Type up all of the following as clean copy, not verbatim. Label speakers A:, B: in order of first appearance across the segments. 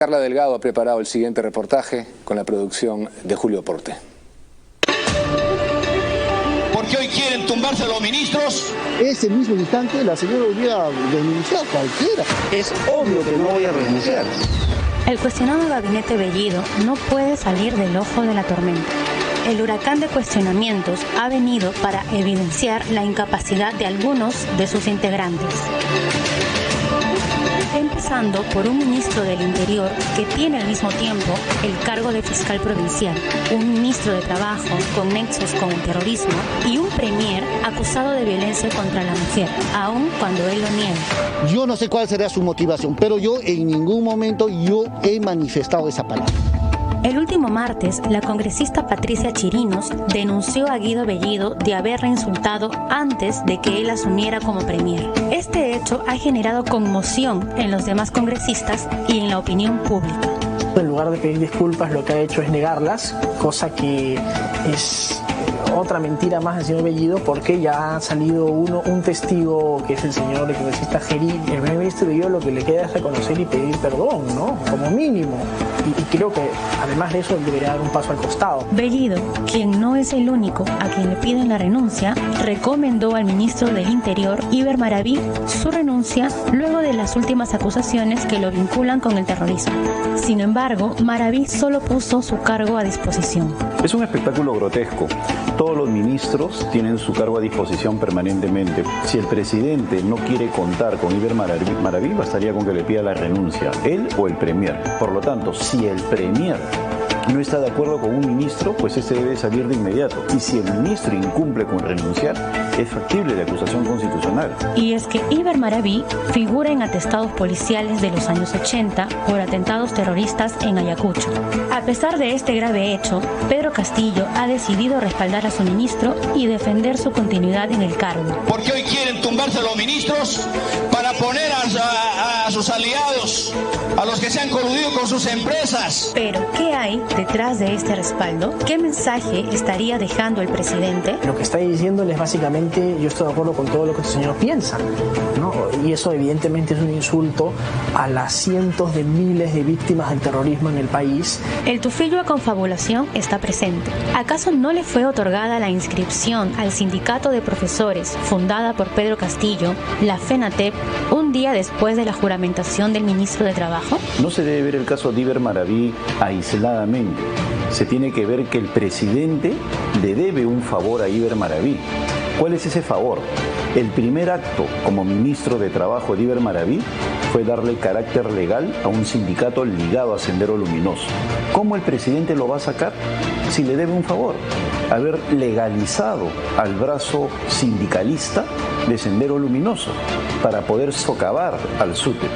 A: Carla Delgado ha preparado el siguiente reportaje con la producción de Julio Porte.
B: Porque hoy quieren tumbarse a los ministros.
C: Ese mismo instante la señora hubiera denunciado a cualquiera.
D: Es obvio que no voy a renunciar.
E: El cuestionado gabinete Bellido no puede salir del ojo de la tormenta. El huracán de cuestionamientos ha venido para evidenciar la incapacidad de algunos de sus integrantes. Empezando por un ministro del Interior que tiene al mismo tiempo el cargo de fiscal provincial, un ministro de Trabajo con nexos con el terrorismo y un premier acusado de violencia contra la mujer, aun cuando él lo niega.
C: Yo no sé cuál será su motivación, pero yo en ningún momento he manifestado esa palabra.
E: El último martes, la congresista Patricia Chirinos denunció a Guido Bellido de haberla insultado antes de que él asumiera como premier. Este hecho ha generado conmoción en los demás congresistas y en la opinión pública.
F: En lugar de pedir disculpas, lo que ha hecho es negarlas, cosa que es otra mentira más del señor Bellido, porque ya ha salido un testigo, que es el señor congresista Gerí. El primer ministro Bellido lo que le queda es reconocer y pedir perdón, ¿no? Como mínimo. Y creo que además de eso debería dar un paso al costado.
E: Bellido, quien no es el único a quien le piden la renuncia, recomendó al ministro del Interior, Iber Maraví, su renuncia luego de las últimas acusaciones que lo vinculan con el terrorismo. Sin embargo, Maraví solo puso su cargo a disposición.
G: Es un espectáculo grotesco. Todos los ministros tienen su cargo a disposición permanentemente. Si el presidente no quiere contar con Iber Maraví, bastaría con que le pida la renuncia, él o el premier. Por lo tanto, si el premier no está de acuerdo con un ministro, pues este debe salir de inmediato. Y si el ministro incumple con renunciar, es factible la acusación constitucional.
E: Y es que Iber Maraví figura en atestados policiales de los años 80 por atentados terroristas en Ayacucho. A pesar de este grave hecho, Pedro Castillo ha decidido respaldar a su ministro y defender su continuidad en el cargo.
B: Porque hoy quieren tumbarse a los ministros para poner a sus aliados, a los que se han coludido con sus empresas.
E: Pero, ¿qué hay detrás de este respaldo? ¿Qué mensaje estaría dejando el presidente?
F: Lo que está diciéndole es básicamente, yo estoy de acuerdo con todo lo que este señor piensa, ¿no? Y eso evidentemente es un insulto a las cientos de miles de víctimas del terrorismo en el país.
E: El tufillo a confabulación está presente. ¿Acaso no le fue otorgada la inscripción al sindicato de profesores fundada por Pedro Castillo, la FENATEP, un día después de la juramentación del ministro de Trabajo?
G: No se debe ver el caso de Iber Maraví aisladamente. Se tiene que ver que el presidente le debe un favor a Iber Maraví. ¿Cuál es ese favor? El primer acto como ministro de Trabajo de Iber Maraví fue darle carácter legal a un sindicato ligado a Sendero Luminoso. ¿Cómo el presidente lo va a sacar? Si le debe un favor. Haber legalizado al brazo sindicalista de Sendero Luminoso para poder socavar al SUTEP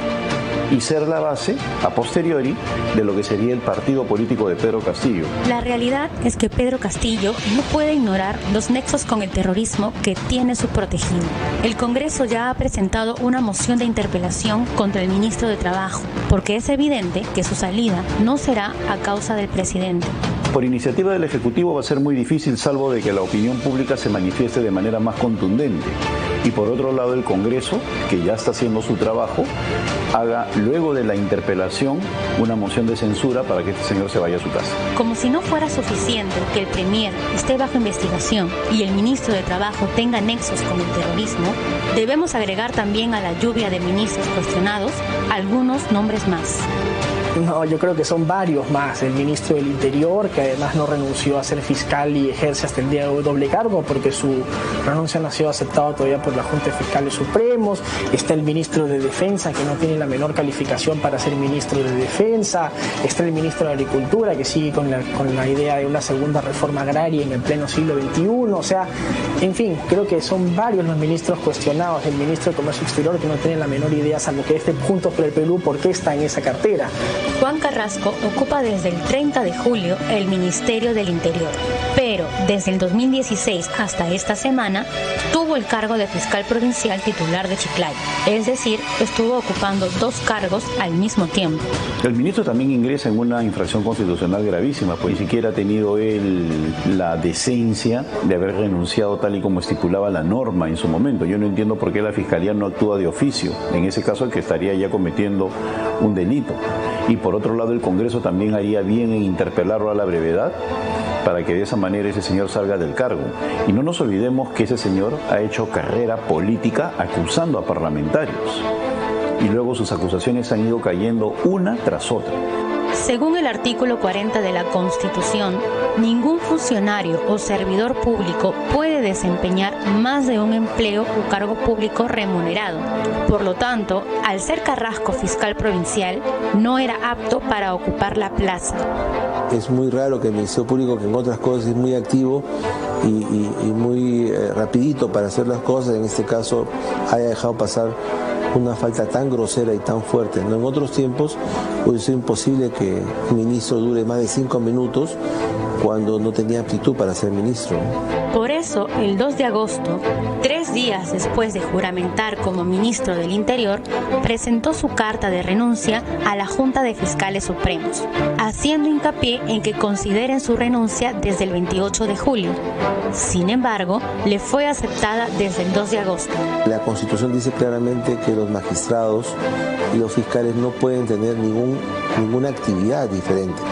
G: y ser la base, a posteriori, de lo que sería el partido político de Pedro Castillo.
E: La realidad es que Pedro Castillo no puede ignorar los nexos con el terrorismo que tiene su protegido. El Congreso ya ha presentado una moción de interpelación contra el ministro de Trabajo, porque es evidente que su salida no será a causa del presidente.
G: Por iniciativa del Ejecutivo va a ser muy difícil, salvo de que la opinión pública se manifieste de manera más contundente. Y por otro lado, el Congreso, que ya está haciendo su trabajo, haga luego de la interpelación una moción de censura para que este señor se vaya a su casa.
E: Como si no fuera suficiente que el premier esté bajo investigación y el ministro de Trabajo tenga nexos con el terrorismo, debemos agregar también a la lluvia de ministros cuestionados algunos nombres más.
F: No, yo creo que son varios más. El ministro del Interior, que además no renunció a ser fiscal y ejerce hasta el día de hoy doble cargo porque su renuncia no ha sido aceptada todavía por la Junta de Fiscales Supremos. Está el ministro de Defensa, que no tiene la menor calificación para ser ministro de Defensa. Está el ministro de Agricultura, que sigue con la idea de una segunda reforma agraria en el pleno siglo XXI. O sea, en fin, creo que son varios los ministros cuestionados. El ministro de Comercio Exterior, que no tiene la menor idea, salvo que esté Juntos por el Perú, por qué está en esa cartera.
E: Juan Carrasco ocupa desde el 30 de julio el Ministerio del Interior, pero pero desde el 2016 hasta esta semana tuvo el cargo de fiscal provincial titular de Chiclayo, es decir, estuvo ocupando 2 cargos al mismo tiempo.
G: El ministro también ingresa en una infracción constitucional gravísima, pues ni siquiera ha tenido él la decencia de haber renunciado tal y como estipulaba la norma en su momento. Yo no entiendo por qué la Fiscalía no actúa de oficio. En ese caso, el que estaría ya cometiendo un delito. Y por otro lado, el Congreso también haría bien en interpelarlo a la brevedad para que de esa manera ese señor salga del cargo. Y no nos olvidemos que ese señor ha hecho carrera política acusando a parlamentarios. Y luego sus acusaciones han ido cayendo una tras otra.
E: Según el artículo 40 de la Constitución, ningún funcionario o servidor público puede desempeñar más de un empleo o cargo público remunerado. Por lo tanto, al ser Carrasco fiscal provincial, no era apto para ocupar la plaza.
H: Es muy raro que el Ministerio Público, que en otras cosas es muy activo y muy rapidito para hacer las cosas, en este caso haya dejado pasar una falta tan grosera y tan fuerte. ¿No? En otros tiempos hubiese sido imposible que un ministro dure más de 5 minutos cuando no tenía aptitud para ser ministro.
E: Por eso, el 2 de agosto, 3 días después de juramentar como ministro del Interior, presentó su carta de renuncia a la Junta de Fiscales Supremos, haciendo hincapié en que consideren su renuncia desde el 28 de julio. Sin embargo, le fue aceptada desde el 2 de agosto.
H: La Constitución dice claramente que los magistrados y los fiscales no pueden tener ninguna actividad diferente,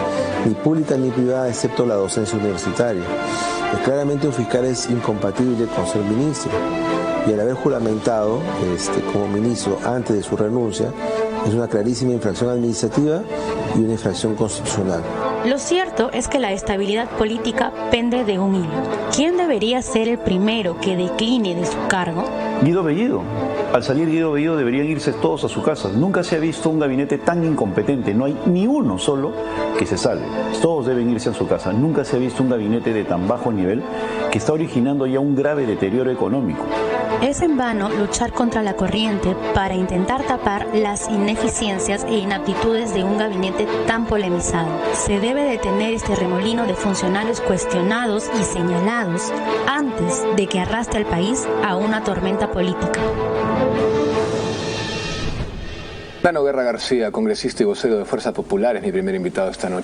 H: ni pública ni privada, excepto la docencia universitaria. Claramente un fiscal es incompatible con ser ministro, y al haber juramentado como ministro antes de su renuncia es una clarísima infracción administrativa y una infracción constitucional.
E: Lo cierto es que la estabilidad política pende de un hilo. ¿Quién debería ser el primero que decline de su cargo?
G: Guido Bellido. Al salir Guido Bellido deberían irse todos a su casa. Nunca se ha visto un gabinete tan incompetente. No hay ni uno solo que se salve. Todos deben irse a su casa. Nunca se ha visto un gabinete de tan bajo nivel que está originando ya un grave deterioro económico.
E: Es en vano luchar contra la corriente para intentar tapar las ineficiencias e inaptitudes de un gabinete tan polemizado. Se debe detener este remolino de funcionarios cuestionados y señalados antes de que arrastre al país a una tormenta política.
A: Nano Guerra García, congresista y vocero de Fuerza Popular, es mi primer invitado esta noche.